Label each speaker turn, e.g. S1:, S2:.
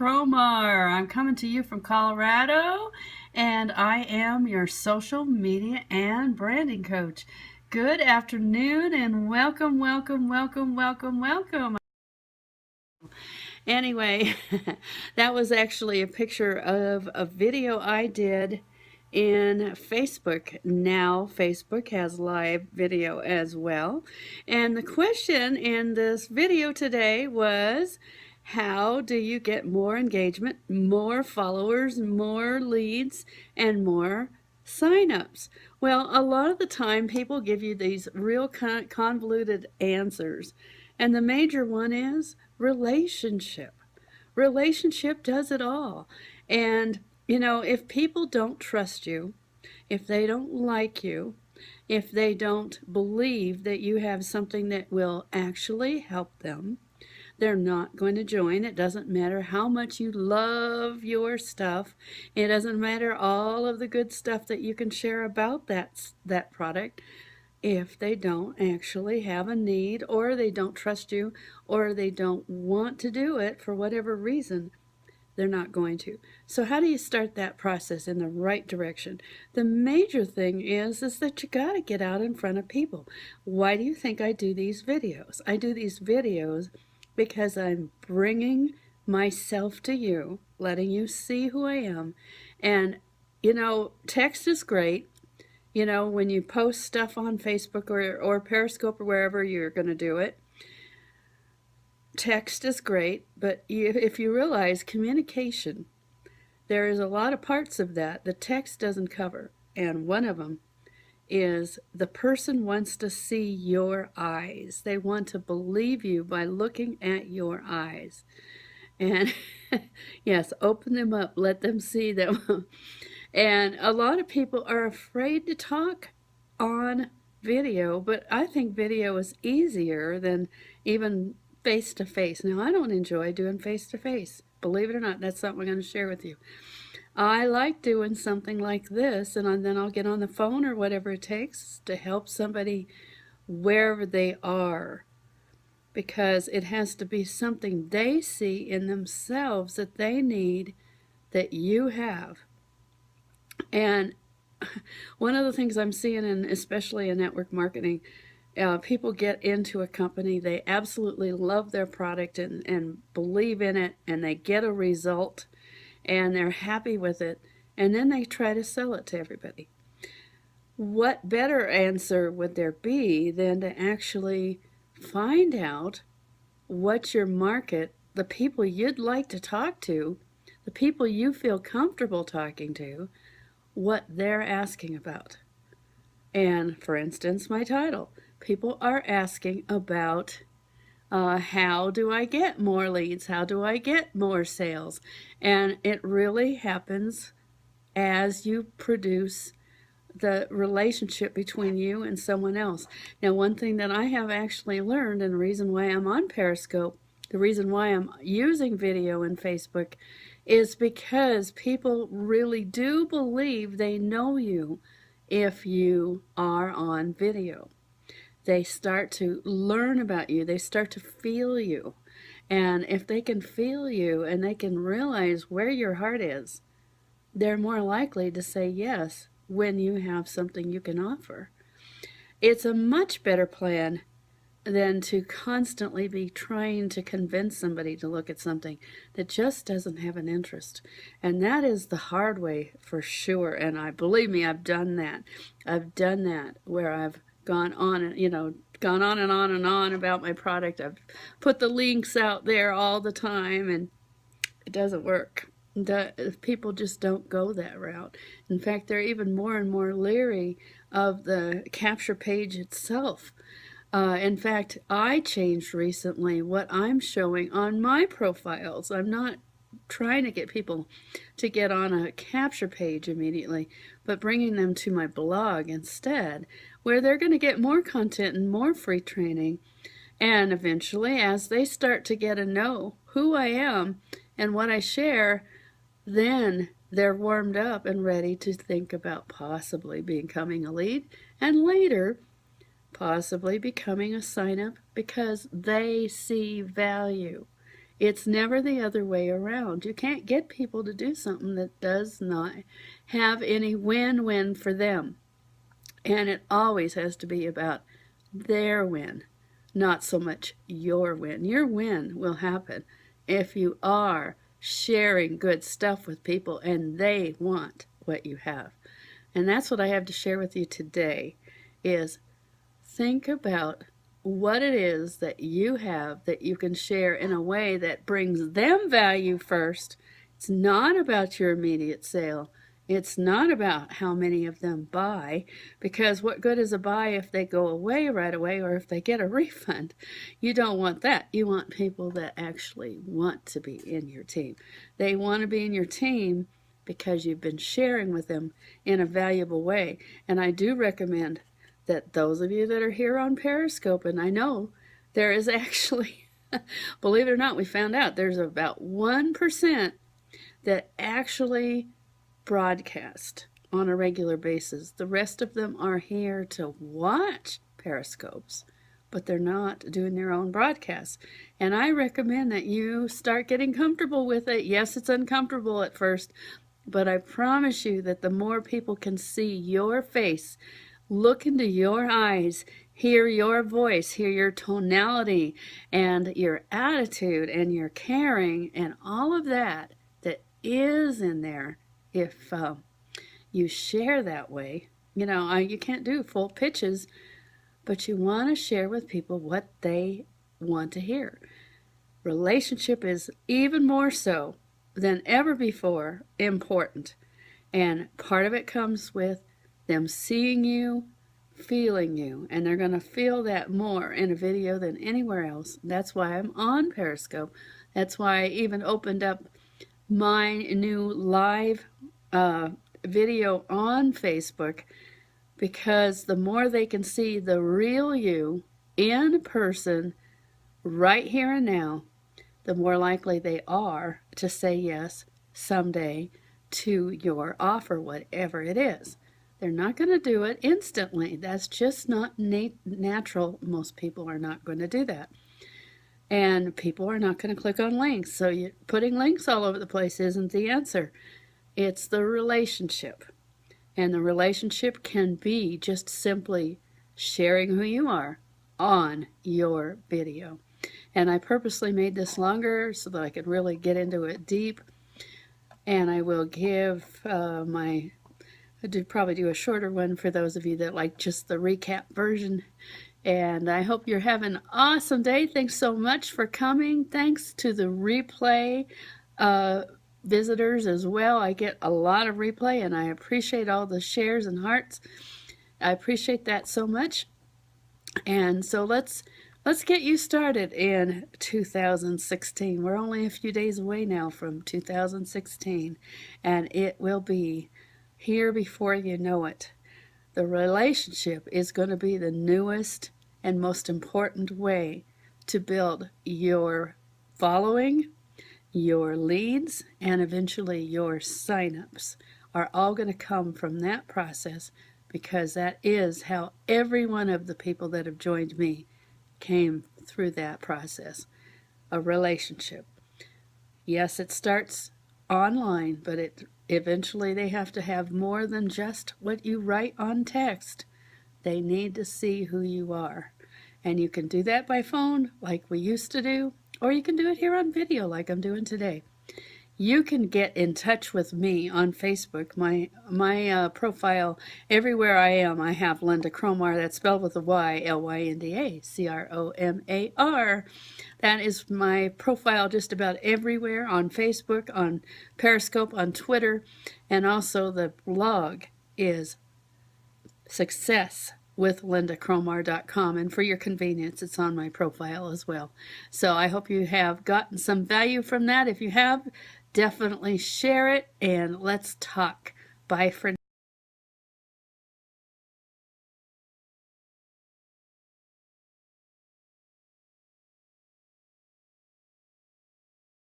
S1: Cromar. I'm coming to you from Colorado, and I am your social media and branding coach. Good afternoon, and welcome, welcome, welcome, welcome, welcome. Anyway, that was actually a picture of a video I did in Facebook. Now, Facebook has live video as well. And the question in this video today was, how do you get more engagement, more followers, more leads, and more signups? Well, a lot of the time people give you these real convoluted answers. And the major one is relationship. Relationship does it all. And, if people don't trust you, if they don't like you, if they don't believe that you have something that will actually help them, they're not going to join. It doesn't matter how much you love your stuff. It doesn't matter all of the good stuff that you can share about that product. If they don't actually have a need, or they don't trust you, or they don't want to do it for whatever reason, they're not going to. So how do you start that process in the right direction? The major thing is that you got to get out in front of people. Why do you think I do these videos? I do these videos because I'm bringing myself to you, letting you see who I am. And, text is great. When you post stuff on Facebook or Periscope or wherever you're going to do it, text is great, but if you realize communication, there is a lot of parts of that the text doesn't cover. And one of them is the person wants to see your eyes. They want to believe you by looking at your eyes. And yes, open them up, let them see them. And a lot of people are afraid to talk on video, but I think video is easier than even face to face. Now, I don't enjoy doing face to face. Believe it or not, that's something I'm going to share with you. I like doing something like this, and then I'll get on the phone or whatever it takes to help somebody wherever they are, because it has to be something they see in themselves that they need that you have. And one of the things I'm seeing, especially in network marketing, people get into a company, they absolutely love their product and believe in it, and they get a result, and they're happy with it, and then they try to sell it to everybody. What better answer would there be than to actually find out what your market, the people you'd like to talk to, the people you feel comfortable talking to, what they're asking about. And for instance, my title, people are asking about how do I get more leads? How do I get more sales? And it really happens as you produce the relationship between you and someone else. Now, one thing that I have actually learned, and the reason why I'm on Periscope, the reason why I'm using video in Facebook, is because people really do believe they know you if you are on video. They start to learn about you. They start to feel you. And if they can feel you and they can realize where your heart is, they're more likely to say yes when you have something you can offer. It's a much better plan than to constantly be trying to convince somebody to look at something that just doesn't have an interest. And that is the hard way for sure. And believe me, I've done that. I've done that where I've gone on and gone on and on and on about my product. I've put the links out there all the time, and it doesn't work. People just don't go that route. In fact, they're even more and more leery of the capture page itself. In fact, I changed recently what I'm showing on my profiles. I'm not trying to get people to get on a capture page immediately, but bringing them to my blog instead, where they're going to get more content and more free training. And eventually, as they start to get to know who I am and what I share, then they're warmed up and ready to think about possibly becoming a lead, and later possibly becoming a sign up, because they see value It's never the other way around. You can't get people to do something that does not have any win-win for them. And it always has to be about their win, not so much your win. Your win will happen if you are sharing good stuff with people and they want what you have. And that's what I have to share with you today is think about what it is that you have that you can share in a way that brings them value first. It's not about your immediate sale. It's not about how many of them buy, because what good is a buy if they go away right away or if they get a refund? You don't want that. You want people that actually want to be in your team. They want to be in your team because you've been sharing with them in a valuable way. And I do recommend that those of you that are here on Periscope, and I know there is actually, believe it or not, we found out there's about 1% that actually broadcast on a regular basis. The rest of them are here to watch Periscopes, but they're not doing their own broadcasts. And I recommend that you start getting comfortable with it. Yes, it's uncomfortable at first, but I promise you that the more people can see your face, look into your eyes, hear your voice, hear your tonality and your attitude and your caring and all of that that is in there, if you share that way. You know, you can't do full pitches, but you want to share with people what they want to hear. Relationship is even more so than ever before important. And part of it comes with them seeing you, feeling you, and they're going to feel that more in a video than anywhere else. That's why I'm on Periscope. That's why I even opened up my new live video on Facebook, because the more they can see the real you in person right here and now, the more likely they are to say yes someday to your offer, whatever it is. They're not going to do it instantly. That's just not natural. Most people are not going to do that. And people are not going to click on links. So putting links all over the place isn't the answer. It's the relationship. And the relationship can be just simply sharing who you are on your video. And I purposely made this longer so that I could really get into it deep. And I will give I did probably do a shorter one for those of you that like just the recap version. And I hope you're having an awesome day. Thanks so much for coming. Thanks to the replay visitors as well. I get a lot of replay, and I appreciate all the shares and hearts. I appreciate that so much. And so let's get you started in 2016. We're only a few days away now from 2016, and it will be here before you know it. The relationship is going to be the newest and most important way to build your following, your leads, and eventually your signups are all going to come from that process, because that is how every one of the people that have joined me came through that process. A relationship. Yes, it starts online, but eventually they have to have more than just what you write on text. They need to see who you are. And you can do that by phone like we used to do, or you can do it here on video like I'm doing today. You can get in touch with me on Facebook. My profile, everywhere I am, I have Lynda Cromar. That's spelled with a Y, Lynda, Cromar. That is my profile just about everywhere, on Facebook, on Periscope, on Twitter, and also the blog is successwithlindacromar.com, and for your convenience, it's on my profile as well. So I hope you have gotten some value from that. If you have, definitely share it, and let's talk. Bye for now.